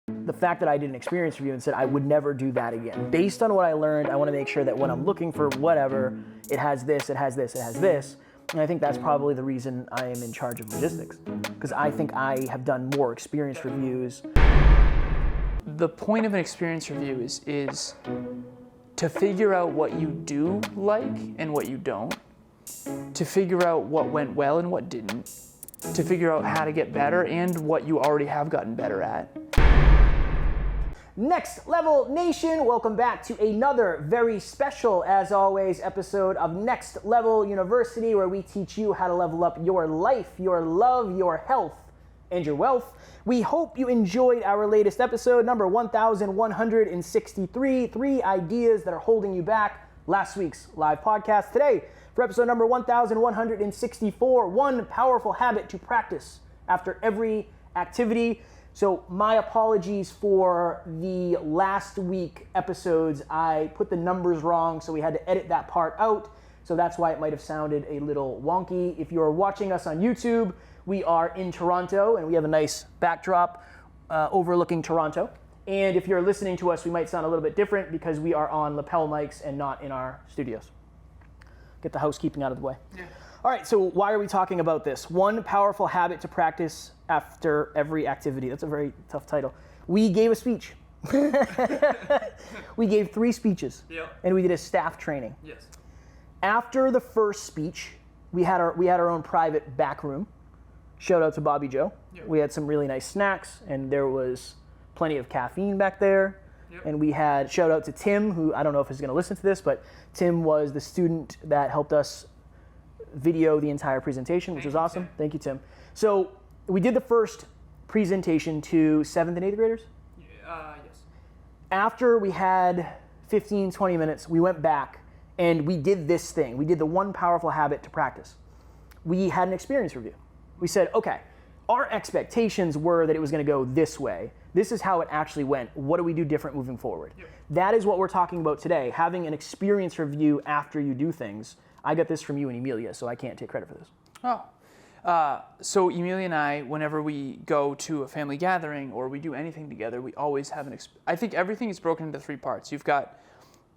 The fact that I did an experience review and said I would never do that again. Based on what I learned, I want to make sure that when I'm looking for whatever, it has this, it has this, it has this. And I think that's probably the reason I am in charge of logistics, because I think I have done more experience reviews. The point of an experience review is to figure out what you do like and what you don't, to figure out what went well and what didn't, to figure out how to get better and what you already have gotten better at. Next Level Nation, welcome back to another very special, as always, episode of Next Level University, where we teach you how to level up your life, your love, your health, and your wealth. We hope you enjoyed our latest episode, number 1163, 3 ideas that are holding you back. Last week's live podcast. Today, for episode number 1164, 1 powerful habit to practice after every activity. So my apologies for the last week episodes. I put the numbers wrong, so we had to edit that part out. So that's why it might have sounded a little wonky. If you're watching us on YouTube, we are in Toronto, and we have a nice backdrop overlooking Toronto. And if you're listening to us, we might sound a little bit different because we are on lapel mics and not in our studios. Get the housekeeping out of the way. Yeah. All right, so why are we talking about this? 1 powerful habit to practice after every activity. That's a very tough title. We gave a speech. We gave 3 speeches, and we did a staff training. Yes. After the first speech, we had our own private back room. Shout out to Bobby Joe. Yep. We had some really nice snacks, and there was plenty of caffeine back there. Yep. And we had, shout out to Tim, who I don't know if he's going to listen to this, but Tim was the student that helped us video the entire presentation, which was awesome. Tim. Thank you, Tim. So we did the first presentation to 7th and 8th graders? Yes. After we had 15, 20 minutes, we went back and we did this thing. We did the 1 powerful habit to practice. We had an experience review. We said, okay, our expectations were that it was going to go this way. This is how it actually went. What do we do different moving forward? Yep. That is what we're talking about today, having an experience review after you do things. I got this from you and Emilia, so I can't take credit for this. Oh. So Emilia and I, whenever we go to a family gathering or we do anything together, we always have I think everything is broken into 3 parts. You've got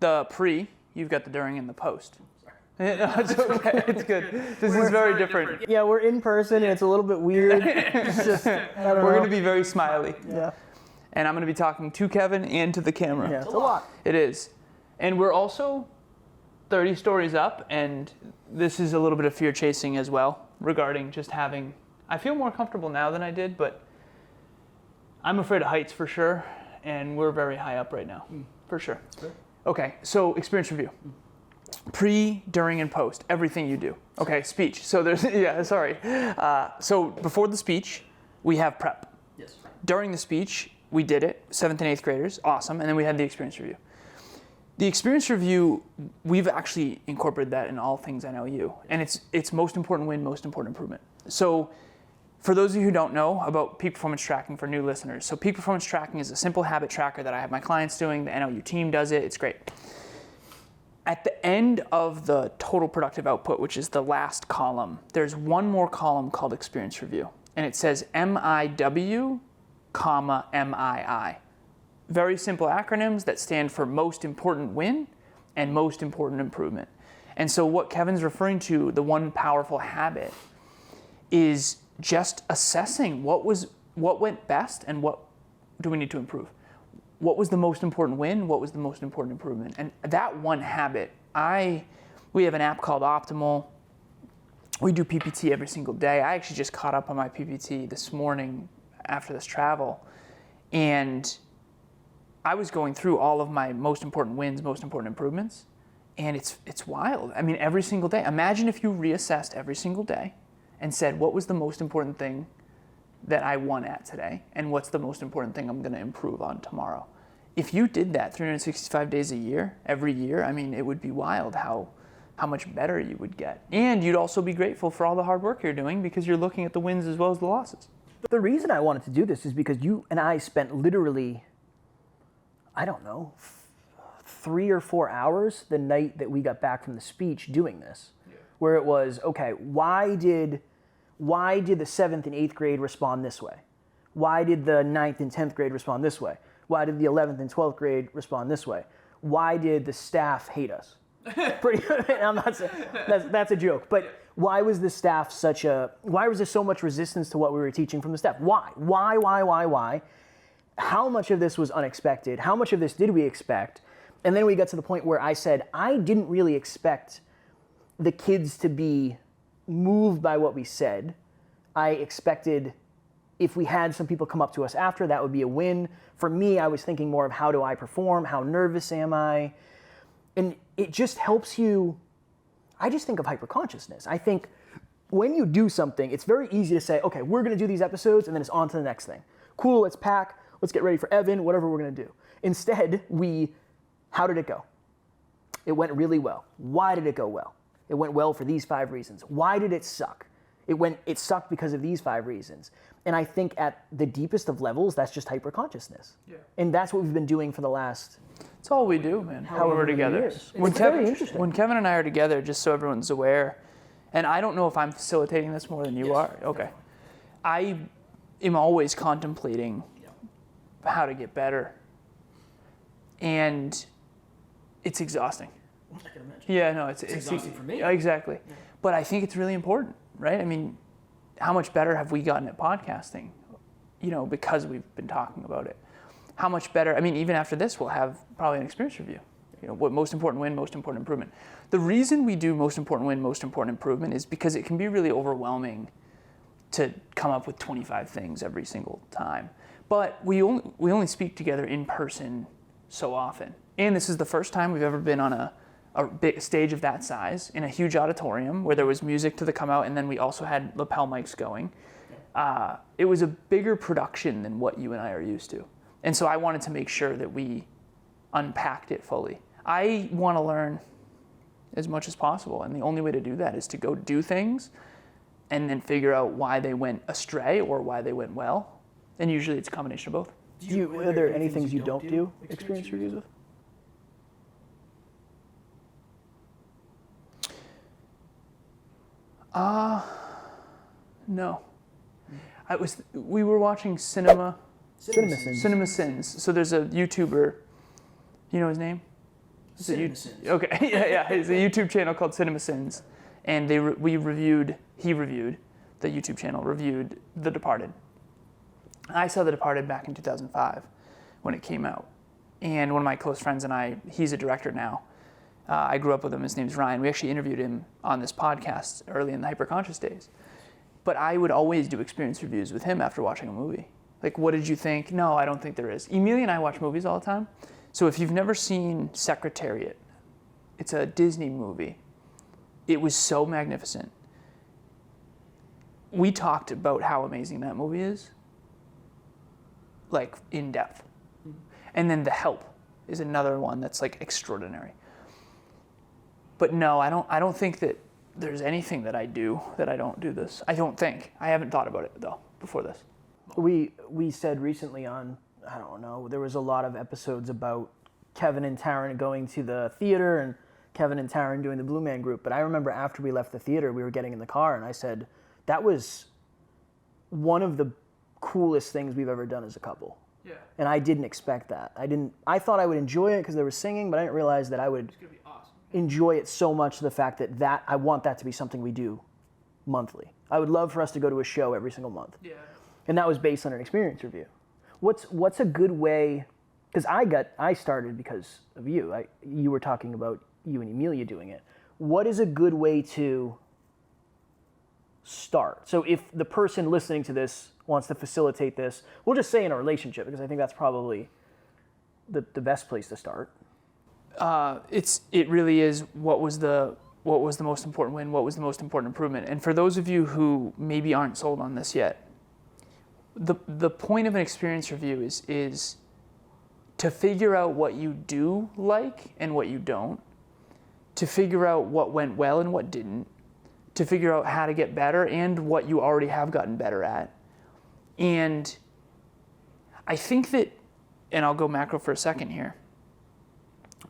the pre, you've got the during, and the post. No, it's okay. It's good. This is very different. Yeah, we're in person, and it's a little bit weird. It's just, we're going to be very smiley. Yeah. And I'm going to be talking to Kevin and to the camera. Yeah, it's a lot. It is. And we're also 30 stories up, and this is a little bit of fear chasing as well regarding just having, I feel more comfortable now than I did, but I'm afraid of heights for sure, and we're very high up right now, for sure. Okay, so experience review. Pre, during, and post, everything you do. Okay, speech. So there's, so before the speech, we have prep. Yes. During the speech, we did it, 7th and 8th graders, awesome, and then we had the experience review. The experience review, we've actually incorporated that in all things NLU, and it's most important win, most important improvement. So for those of you who don't know about peak performance tracking for new listeners, so peak performance tracking is a simple habit tracker that I have my clients doing, the NLU team does it, it's great. At the end of the total productive output, which is the last column, there's one more column called experience review, and it says MIW, MII. Very simple acronyms that stand for most important win and most important improvement. And so what Kevin's referring to, the 1 powerful habit, is just assessing what went best and what do we need to improve. What was the most important win? What was the most important improvement? And that 1 habit, we have an app called Optimal. We do PPT every single day. I actually just caught up on my PPT this morning after this travel. And I was going through all of my most important wins, most important improvements. And it's wild. I mean, every single day. Imagine if you reassessed every single day and said, what was the most important thing that I won at today, and what's the most important thing I'm going to improve on tomorrow? If you did that 365 days a year, every year, I mean, it would be wild how much better you would get. And you'd also be grateful for all the hard work you're doing because you're looking at the wins as well as the losses. The reason I wanted to do this is because you and I spent literally, I don't know, 3 or 4 hours the night that we got back from the speech doing this, where it was, okay, why did the 7th and 8th grade respond this way? Why did the 9th and 10th grade respond this way? Why did the 11th and 12th grade respond this way? Why did the staff hate us? I'm not saying that's a joke, but why was the staff why was there so much resistance to what we were teaching from the staff? Why? How much of this was unexpected? How much of this did we expect? And then we got to the point where I said, I didn't really expect the kids to be moved by what we said. I expected if we had some people come up to us after, that would be a win. For me, I was thinking more of how do I perform? How nervous am I? And it just helps you. I just think of hyperconsciousness. I think when you do something, it's very easy to say, okay, we're going to do these episodes and then it's on to the next thing. Cool, let's pack. Let's get ready for Evan, whatever we're going to do. Instead, how did it go? It went really well. Why did it go well? It went well for these 5 reasons. Why did it suck? It sucked because of these 5 reasons. And I think at the deepest of levels, that's just hyperconsciousness. Yeah. And that's what we've been doing for the last... It's all we do, man. When we're together. When Kevin and I are together, just so everyone's aware, and I don't know if I'm facilitating this more than you are. Okay. I am always contemplating how to get better. And it's exhausting. I can imagine. Yeah, no, it's exhausting for me. Exactly. Yeah. But I think it's really important, right? I mean, how much better have we gotten at podcasting, because we've been talking about it? How much better, even after this, we'll have probably an experience review. What most important win, most important improvement. The reason we do most important win, most important improvement is because it can be really overwhelming to come up with 25 things every single time. But we only speak together in person so often. And this is the first time we've ever been on a big stage of that size in a huge auditorium where there was music to the come out, and then we also had lapel mics going. It was a bigger production than what you and I are used to. And so I wanted to make sure that we unpacked it fully. I want to learn as much as possible, and the only way to do that is to go do things and then figure out why they went astray or why they went well. And usually it's a combination of both. Are there any things you don't do experience reviews with? No. We were watching Cinema Sins. So there's a YouTuber, you know his name? Cinema Sins. Okay, yeah. It's a YouTube channel called Cinema Sins, and he reviewed the YouTube channel reviewed The Departed. I saw The Departed back in 2005 when it came out, and one of my close friends and I, he's a director now. I grew up with him. His name's Ryan. We actually interviewed him on this podcast early in the Hyperconscious days. But I would always do experience reviews with him after watching a movie. Like, what did you think? No, I don't think there is. Emilia and I watch movies all the time. So if you've never seen Secretariat, it's a Disney movie. It was so magnificent. We talked about how amazing that movie is, like in depth. And then The Help is another one that's like extraordinary. But no, I don't think that there's anything that I do that I don't do this. I don't think. I haven't thought about it though before this. We said recently on, I don't know, there was a lot of episodes about Kevin and Taryn going to the theater and Kevin and Taryn doing the Blue Man Group. But I remember after we left the theater, we were getting in the car and I said, that was one of the coolest things we've ever done as a couple. Yeah. And I didn't expect that. I thought I would enjoy it because they were singing, but I didn't realize that I would enjoy it so much, the fact that I want that to be something we do monthly. I would love for us to go to a show every single month. Yeah. And that was based on an experience review. What's a good way, because I started because of you. You were talking about you and Emilia doing it. What is a good way to start? So if the person listening to this wants to facilitate this, we'll just say in a relationship, because I think that's probably the best place to start. It really is what was the most important win, what was the most important improvement. And for those of you who maybe aren't sold on this yet, the point of an experience review is to figure out what you do like and what you don't, to figure out what went well and what didn't, to figure out how to get better and what you already have gotten better at. And I think that, and I'll go macro for a second here,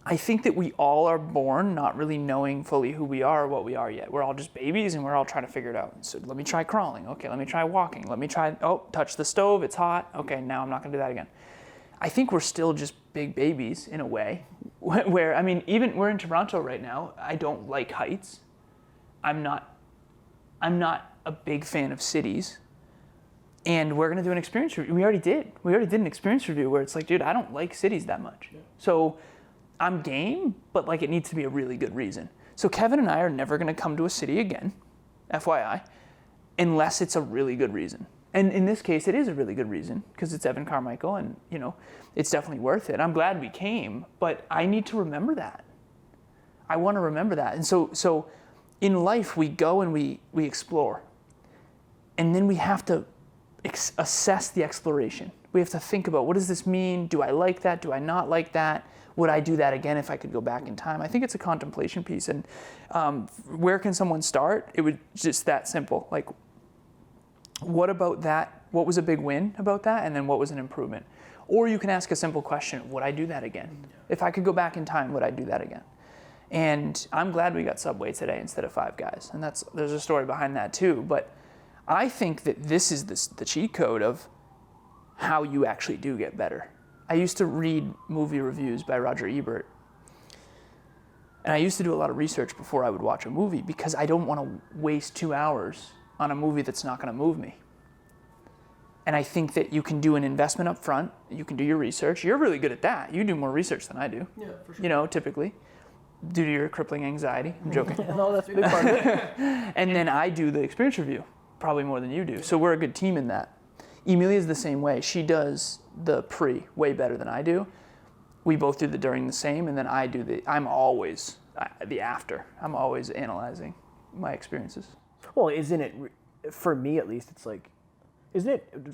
I think that we all are born not really knowing fully who we are or what we are yet. We're all just babies and we're all trying to figure it out. So let me try crawling. Okay, let me try walking. Let me try, touch the stove, it's hot. Okay, now I'm not gonna do that again. I think we're still just big babies in a way where, I mean, even we're in Toronto right now. I don't like heights. I'm not a big fan of cities. And we're gonna do an experience review. We already did an experience review where it's like, dude, I don't like cities that much. Yeah. So I'm game, but like it needs to be a really good reason. So Kevin and I are never gonna come to a city again, FYI, unless it's a really good reason. And in this case, it is a really good reason because it's Evan Carmichael and it's definitely worth it. I'm glad we came, but I need to remember that. I wanna remember that. And so in life, we go and we explore. And then we have to assess the exploration. We have to think about, what does this mean? Do I like that? Do I not like that? Would I do that again if I could go back in time? I think it's a contemplation piece. And where can someone start? It would just that simple. Like, what about that? What was a big win about that? And then what was an improvement? Or you can ask a simple question, would I do that again? If I could go back in time, would I do that again? And I'm glad we got Subway today instead of Five Guys. And there's a story behind that too. But I think that this is the cheat code of how you actually do get better. I used to read movie reviews by Roger Ebert. And I used to do a lot of research before I would watch a movie because I don't want to waste 2 hours on a movie that's not going to move me. And I think that you can do an investment up front. You can do your research. You're really good at that. You do more research than I do. Yeah, for sure. Typically, due to your crippling anxiety. I'm joking. No, that's a big part of it. And then I do the experience review, probably more than you do. So we're a good team in that. Emilia's the same way. She does the pre way better than I do. We both do the during the same, and then I'm always the after. I'm always analyzing my experiences. Well, isn't it, for me at least, it's like,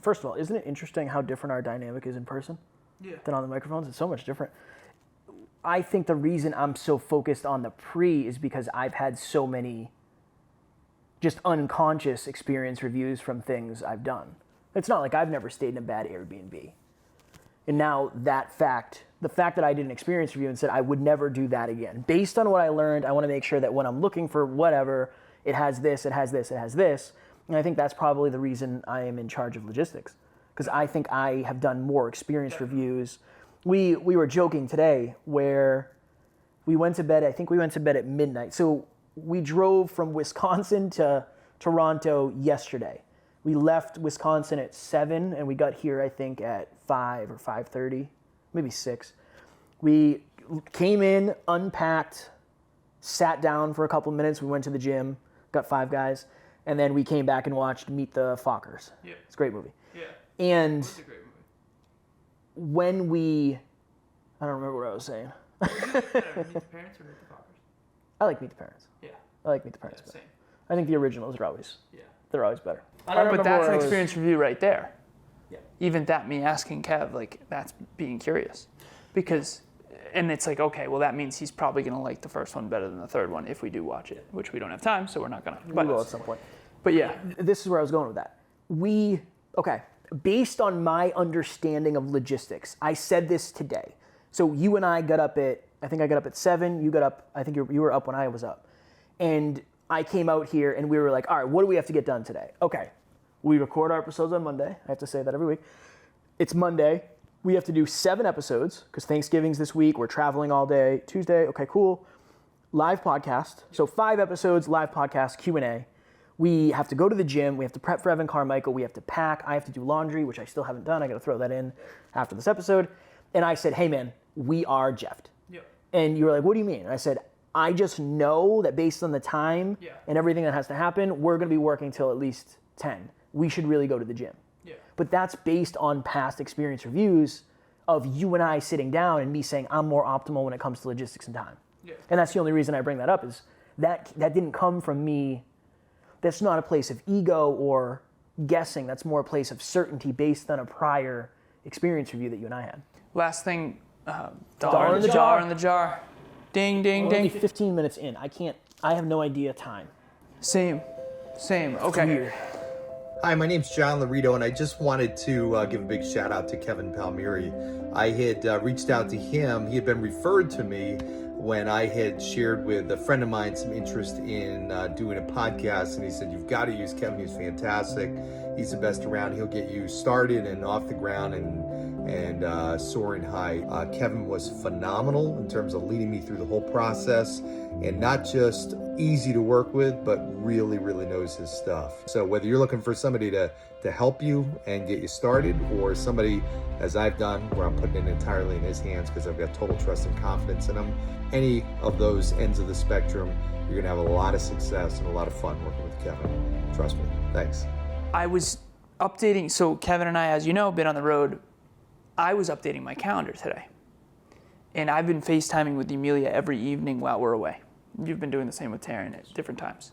first of all, isn't it interesting how different our dynamic is in person than on the microphones? It's so much different. I think the reason I'm so focused on the pre is because I've had so many just unconscious experience reviews from things I've done. It's not like I've never stayed in a bad Airbnb. And now the fact that I did an experience review and said I would never do that again. Based on what I learned, I want to make sure that when I'm looking for whatever, it has this, it has this, it has this. And I think that's probably the reason I am in charge of logistics. Because I think I have done more experience reviews. We were joking today where we went to bed, I think we went to bed at midnight. So we drove from Wisconsin to Toronto yesterday. We left Wisconsin at 7 and we got here, I think, at 5 or 5:30, maybe 6. We came in, unpacked, sat down for a couple minutes. We went to the gym, got Five Guys, and then we came back and watched Meet the Fockers. Yeah. It's a great movie. Yeah. And it's a great movie. I don't remember what I was saying. Meet the Parents or Meet the Fockers? I like Meet the Parents. Yeah. I like Meet the Parents better. Same. I think the originals are always better. But that's an experience review right there. Yeah. Even that, me asking Kev, like, that's being curious. Because, and it's like, okay, well, that means he's probably going to like the first one better than the third one if we do watch it, which we don't have time, so we're not going to. We will at some point. But yeah. This is where I was going with that. Based on my understanding of logistics, I said this today. So you and I got up I think I got up at 7, you got up, I think you were up when I was up. And I came out here and we were like, all right, what do we have to get done today? Okay, we record our episodes on Monday. I have to say that every week. It's Monday. We have to do 7 episodes because Thanksgiving's this week. We're traveling all day. Tuesday, okay, cool. Live podcast. So 5 episodes, live podcast, Q&A. We have to go to the gym. We have to prep for Evan Carmichael. We have to pack. I have to do laundry, which I still haven't done. I got to throw that in after this episode. And I said, hey, man, we are Jeffed. Yep. And you were like, what do you mean? And I said, I just know that based on the time and everything that has to happen, we're going to be working till at least 10. We should really go to the gym. Yeah. But that's based on past experience reviews of you and I sitting down and me saying I'm more optimal when it comes to logistics and time. Yeah. And that's the only reason I bring that up is that didn't come from me. That's not a place of ego or guessing. That's more a place of certainty based on a prior experience review that you and I had. Last thing, dollar in the jar. Ding, ding, We're ding. only 15 minutes in. I have no idea time. Same. Okay. Weird. Hi, my name's John Laurito, and I just wanted to give a big shout out to Kevin Palmieri. I had reached out to him. He had been referred to me when I had shared with a friend of mine some interest in doing a podcast, and he said, "You've got to use Kevin. He's fantastic. He's the best around. He'll get you started and off the ground and soaring high." Kevin was phenomenal in terms of leading me through the whole process, and not just easy to work with, but really, really knows his stuff. So whether you're looking for somebody to help you and get you started, or somebody, as I've done, where I'm putting it entirely in his hands because I've got total trust and confidence in him, any of those ends of the spectrum, you're gonna have a lot of success and a lot of fun working with Kevin. Trust me. Thanks. I was updating, so Kevin and I, as you know, been on the road. I was updating my calendar today. And I've been FaceTiming with Emilia every evening while we're away. You've been doing the same with Taryn at different times.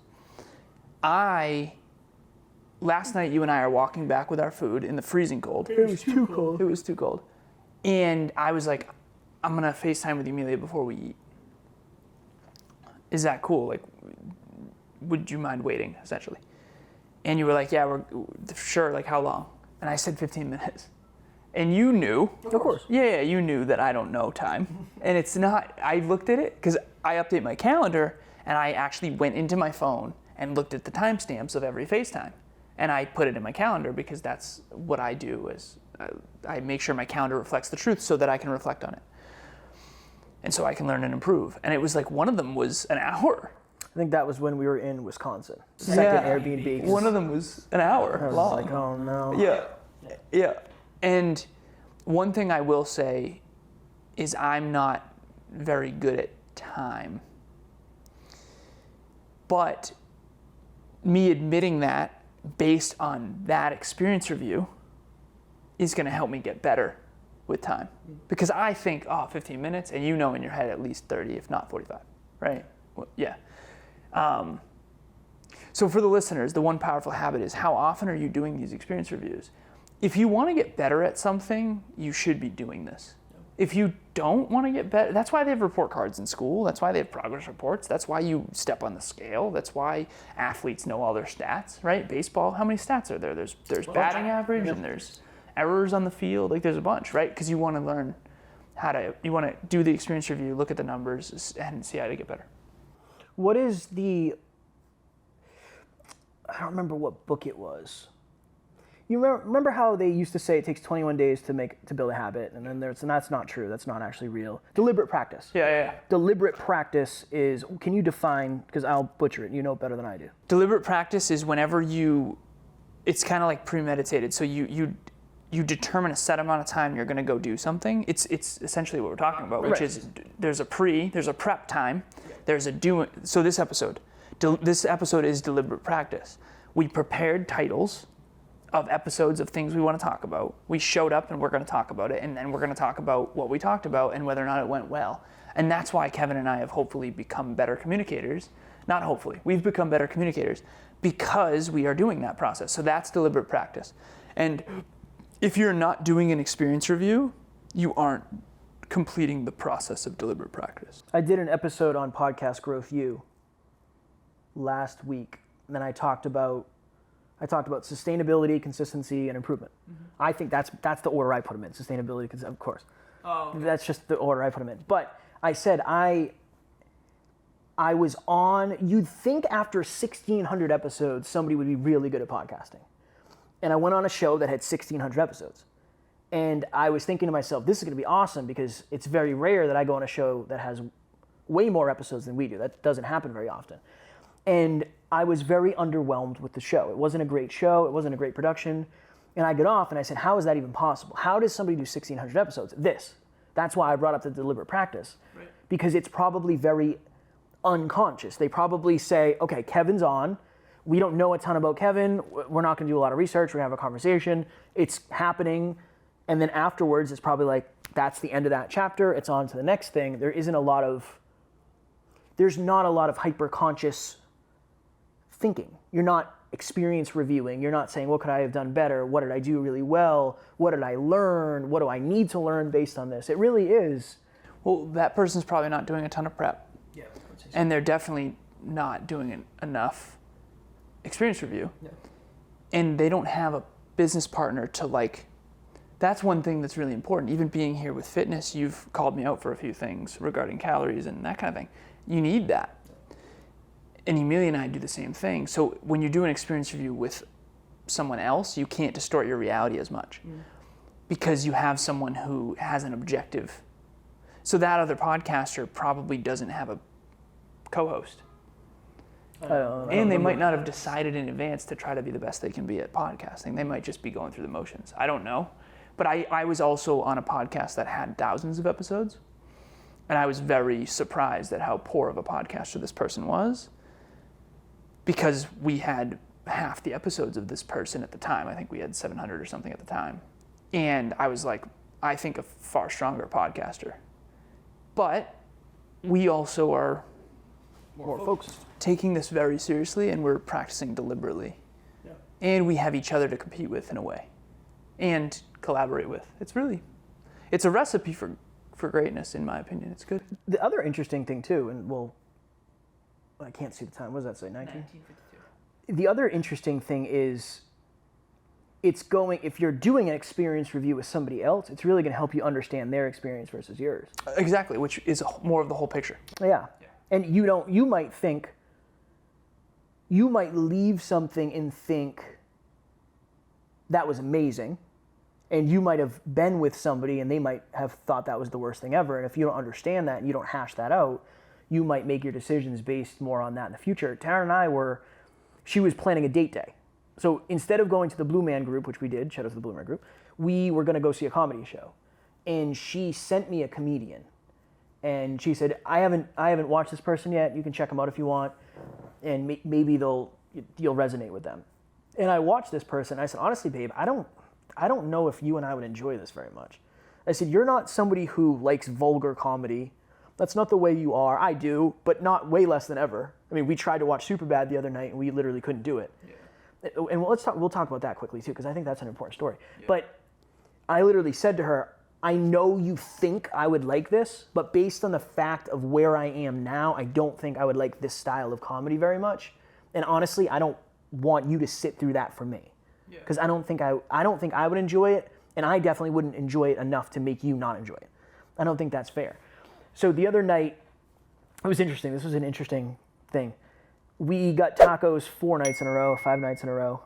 Last night you and I are walking back with our food in the freezing cold. It was too cold. It was too cold. And I was like, I'm gonna FaceTime with Emilia before we eat. Is that cool? Like, would you mind waiting, essentially? And you were like, yeah, we're sure, like how long? And I said 15 minutes. And you knew. Of course. Yeah, you knew that I don't know time. And it's not, I looked at it, because I update my calendar, and I actually went into my phone and looked at the timestamps of every FaceTime. And I put it in my calendar because that's what I do, is I make sure my calendar reflects the truth so that I can reflect on it. And so I can learn and improve. And it was like, one of them was an hour. I think that was when we were in Wisconsin. Second Airbnb. One of them was an hour I was long. like, oh no. Yeah. And one thing I will say is I'm not very good at time. But me admitting that based on that experience review is going to help me get better with time. Because I think, 15 minutes, and you know in your head at least 30, if not 45, right? Well, yeah. So for the listeners, the one powerful habit is, how often are you doing these experience reviews? If you want to get better at something, you should be doing this. If you don't want to get better, that's why they have report cards in school. That's why they have progress reports. That's why you step on the scale. That's why athletes know all their stats, right? Baseball, how many stats are there? There's batting average, and there's errors on the field. Like, there's a bunch, right? Because you want to learn you want to do the experience review, look at the numbers, and see how to get better. What is I don't remember what book it was. You remember how they used to say it takes 21 days to build a habit, and that's not true. That's not actually real. Deliberate practice. Yeah. Deliberate practice is, can you define, because I'll butcher it, you know better than I do. Deliberate practice is whenever it's kind of like premeditated. So you determine a set amount of time you're going to go do something. It's essentially what we're talking about, which is there's a prep time, there's a do. So this episode is deliberate practice. We prepared titles of episodes of things we want to talk about. We showed up and we're going to talk about it, and then we're going to talk about what we talked about and whether or not it went well. And that's why Kevin and I have hopefully become better communicators. Not hopefully, we've become better communicators because we are doing that process. So that's deliberate practice. And if you're not doing an experience review, you aren't completing the process of deliberate practice. I did an episode on Podcast Growth U last week, and then I talked about sustainability, consistency, and improvement. Mm-hmm. I think that's the order I put them in. Sustainability, of course. Oh, okay. That's just the order I put them in. But I said I was on, you'd think after 1,600 episodes, somebody would be really good at podcasting. And I went on a show that had 1,600 episodes. And I was thinking to myself, this is going to be awesome, because it's very rare that I go on a show that has way more episodes than we do. That doesn't happen very often. And I was very underwhelmed with the show. It wasn't a great show. It wasn't a great production. And I get off and I said, how is that even possible? How does somebody do 1,600 episodes? That's why I brought up the deliberate practice. Right. Because it's probably very unconscious. They probably say, okay, Kevin's on. We don't know a ton about Kevin. We're not going to do a lot of research. We're going to have a conversation. It's happening. And then afterwards, it's probably like, that's the end of that chapter. It's on to the next thing. There's not a lot of hyper-conscious thinking. You're not experience reviewing. You're not saying, what could I have done better? What did I do really well? What did I learn? What do I need to learn based on this? It really is. Well, that person's probably not doing a ton of prep. Yeah. And they're definitely not doing enough experience review. Yeah. and they don't have a business partner to like. That's one thing that's really important. Even being here with fitness, you've called me out for a few things regarding calories and that kind of thing. You need that. And Emilia and I do the same thing. So when you do an experience review with someone else, you can't distort your reality as much because you have someone who has an objective. So that other podcaster probably doesn't have a co-host. And they might not have decided in advance to try to be the best they can be at podcasting. They might just be going through the motions. I don't know. But I was also on a podcast that had thousands of episodes, and I was very surprised at how poor of a podcaster this person was, because we had half the episodes of this person at the time. I think we had 700 or something at the time. And I was like, I think a far stronger podcaster. But we also are more focused, taking this very seriously, and we're practicing deliberately. Yeah. And we have each other to compete with in a way, and collaborate with. It's a recipe for greatness, in my opinion. It's good. The other interesting thing too, and I can't see the time. What does that say? 1952. The other interesting thing is, if you're doing an experience review with somebody else, it's really going to help you understand their experience versus yours. Exactly, which is more of the whole picture. Yeah. And you might leave something and think that was amazing, and you might have been with somebody and they might have thought that was the worst thing ever. And if you don't understand that and you don't hash that out, you might make your decisions based more on that in the future. Tara and I she was planning a date day. So instead of going to the Blue Man Group, which we did, shout out to the Blue Man Group, we were going to go see a comedy show. And she sent me a comedian. And she said, I haven't watched this person yet. You can check them out if you want. And maybe you'll resonate with them. And I watched this person. I said, honestly, babe, I don't know if you and I would enjoy this very much. I said, you're not somebody who likes vulgar comedy. That's not the way you are. I do, but not way less than ever. I mean, we tried to watch Superbad the other night, and we literally couldn't do it. Yeah. And we'll talk about that quickly, too, because I think that's an important story. Yeah. But I literally said to her, I know you think I would like this, but based on the fact of where I am now, I don't think I would like this style of comedy very much. And honestly, I don't want you to sit through that for me. Because I don't think I would enjoy it, and I definitely wouldn't enjoy it enough to make you not enjoy it. I don't think that's fair. So the other night, it was interesting. This was an interesting thing. We got tacos 5 nights in a row.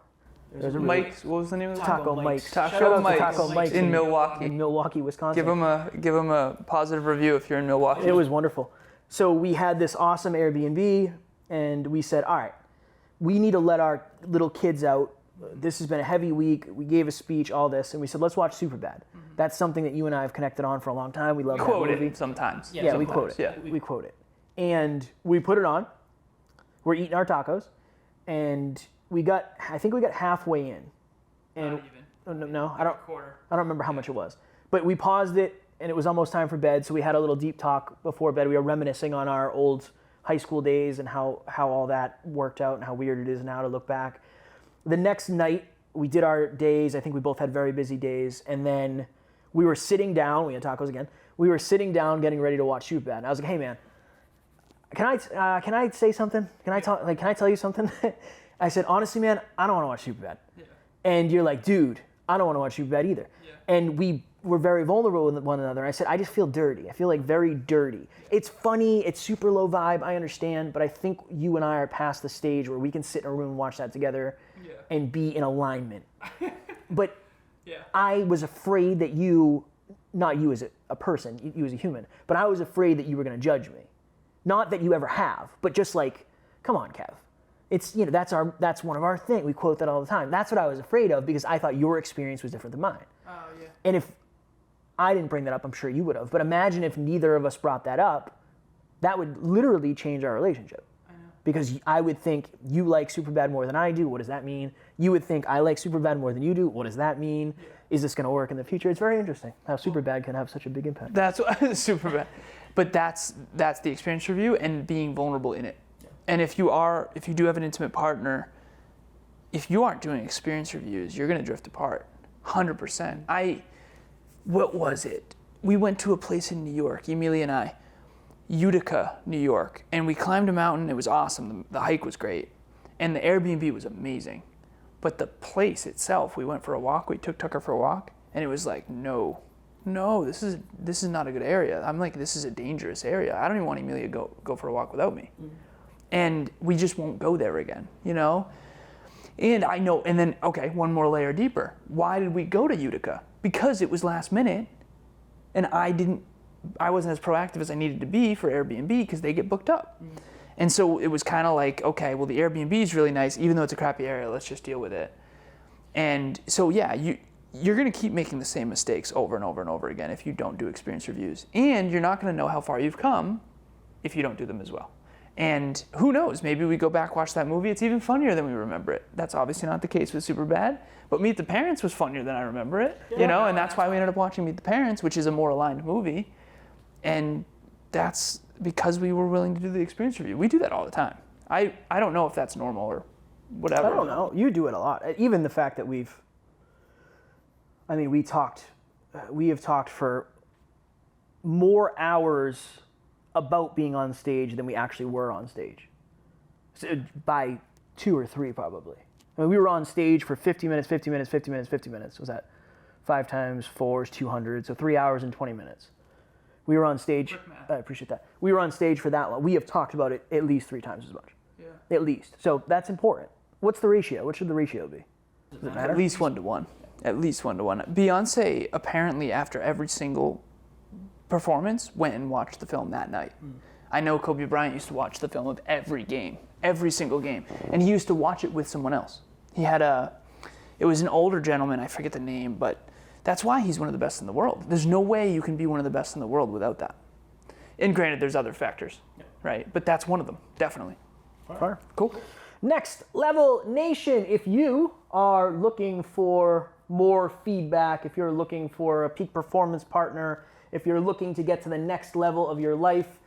Mike's, what was the name of the Taco Mike's. Taco Mike's in Milwaukee. In Milwaukee, Wisconsin. Give them a positive review if you're in Milwaukee. It was wonderful. So we had this awesome Airbnb, and we said, all right, we need to let our little kids out. This has been a heavy week. We gave a speech, all this, and we said, let's watch Superbad. Mm-hmm. That's something that you and I have connected on for a long time. We love that movie. Quote it sometimes. Yeah, sometimes. We quote it. Yeah. We quote it. And we put it on. We're eating our tacos, and I think we got halfway in. And not even. No, I don't remember how much it was. But we paused it, and it was almost time for bed, so we had a little deep talk before bed. We were reminiscing on our old high school days and how all that worked out and how weird it is now to look back. The next night, we did our days. I think we both had very busy days. And then we were sitting down. We had tacos again. We were sitting down getting ready to watch Superbad. And I was like, hey, man, can I say something? Can I tell you something? I said, honestly, man, I don't want to watch Superbad. Yeah. And you're like, dude, I don't want to watch Superbad either. Yeah. And we were very vulnerable with one another. I said, I just feel dirty. I feel like very dirty. It's funny. It's super low vibe. I understand. But I think you and I are past the stage where we can sit in a room and watch that together and be in alignment. But I was afraid that not you as a person, you as a human, but I was afraid that you were going to judge me. Not that you ever have, but just like, come on, Kev. It's, that's one of our things. We quote that all the time. That's what I was afraid of because I thought your experience was different than mine. Oh, yeah. And if I didn't bring that up, I'm sure you would have. But imagine if neither of us brought that up, that would literally change our relationship. I know. Because I would think you like Superbad more than I do. What does that mean? You would think I like Superbad more than you do. What does that mean? Yeah. Is this going to work in the future? It's very interesting how Superbad can have such a big impact. That's Superbad. But that's the experience review and being vulnerable in it. Yeah. And if you do have an intimate partner, if you aren't doing experience reviews, you're going to drift apart. 100%. What was it? We went to a place in New York, Emilia and I, Utica, New York, and we climbed a mountain. It was awesome. The hike was great, and the Airbnb was amazing. But the place itself, we went for a walk, we took Tucker for a walk, and it was like, no, this is not a good area. I'm like, this is a dangerous area. I don't even want Emilia to go for a walk without me. Mm-hmm. And we just won't go there again, you know? And I know, and then, okay, one more layer deeper. Why did we go to Utica? Because it was last minute, and I wasn't as proactive as I needed to be for Airbnb because they get booked up. Mm-hmm. And so it was kind of like, okay, well, the Airbnb is really nice, even though it's a crappy area, let's just deal with it. And so, yeah, you're going to keep making the same mistakes over and over and over again if you don't do experience reviews. And you're not going to know how far you've come if you don't do them as well. And who knows, maybe we go back, watch that movie, it's even funnier than we remember it. That's obviously not the case with Superbad, but Meet the Parents was funnier than I remember it, you know, and that's why we ended up watching Meet the Parents, which is a more aligned movie. And that's because we were willing to do the experience review. We do that all the time. I don't know if that's normal or whatever. I don't know. You do it a lot. Even the fact that we have talked for more hours about being on stage than we actually were on stage. So by 2 or 3 probably. I mean, we were on stage for 50 minutes. Was that 5 times 4 is 200, so 3 hours and 20 minutes. We were on stage. I appreciate that. We were on stage for that long. We have talked about it at least 3 times as much. Yeah. At least. So that's important. What's the ratio? What should the ratio be? Does it matter? At least 1 to 1. At least 1 to 1. Beyonce apparently after every single performance went and watched the film that night. I know Kobe Bryant used to watch the film of every game, every single game, and he used to watch it with someone else. It was an older gentleman, I forget the name, but that's why he's one of the best in the world. There's no way you can be one of the best in the world without that. And granted, there's other factors, right? But that's one of them, definitely. Fire. Cool. Next Level Nation, if you are looking for more feedback, if you're looking for a peak performance partner, if you're looking to get to the next level of your life,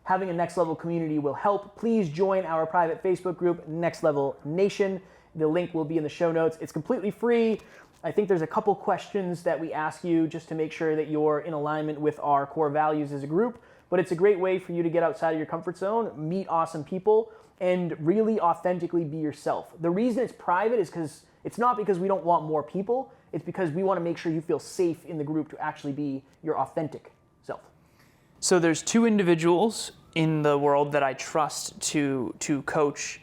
having a Next Level community will help. Please join our private Facebook group, Next Level Nation. The link will be in the show notes. It's completely free. I think there's a couple questions that we ask you just to make sure that you're in alignment with our core values as a group, but it's a great way for you to get outside of your comfort zone, meet awesome people, and really authentically be yourself. The reason it's private is because it's not because we don't want more people, it's because we want to make sure you feel safe in the group to actually be your authentic self. So there's 2 individuals in the world that I trust to coach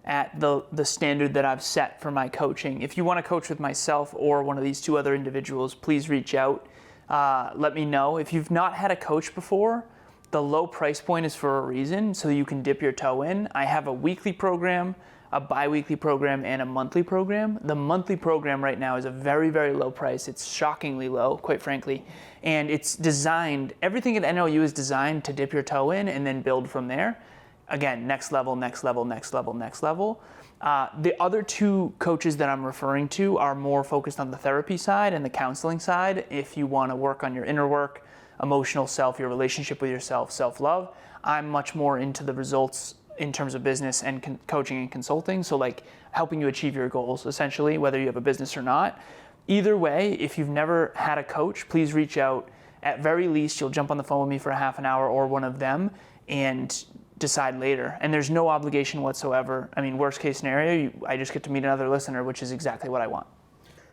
at the standard that I've set for my coaching. If you want to coach with myself or one of these 2 other individuals, please reach out. Let me know. If you've not had a coach before, the low price point is for a reason, so you can dip your toe in. I have a weekly program, a bi-weekly program, and a monthly program. The monthly program right now is a very, very low price. It's shockingly low, quite frankly. And it's designed, everything at NLU is designed to dip your toe in and then build from there. Again, next level, next level, next level, next level. The other 2 coaches that I'm referring to are more focused on the therapy side and the counseling side. If you want to work on your inner work, emotional self, your relationship with yourself, self-love, I'm much more into the results in terms of business and coaching and consulting. So like helping you achieve your goals, essentially, whether you have a business or not. Either way, if you've never had a coach, please reach out. At very least, you'll jump on the phone with me for a half an hour or one of them and decide later. And there's no obligation whatsoever. I mean, worst case scenario, I just get to meet another listener, which is exactly what I want.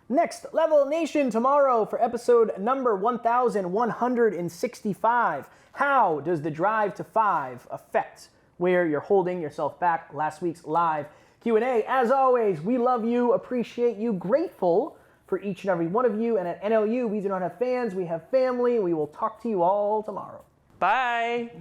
Next Level Nation tomorrow for episode number 1165. How does the drive to 5 affect where you're holding yourself back? Last week's live Q&A. As always, we love you, appreciate you, grateful for each and every one of you. And at NLU, we do not have fans, we have family. We will talk to you all tomorrow. Bye.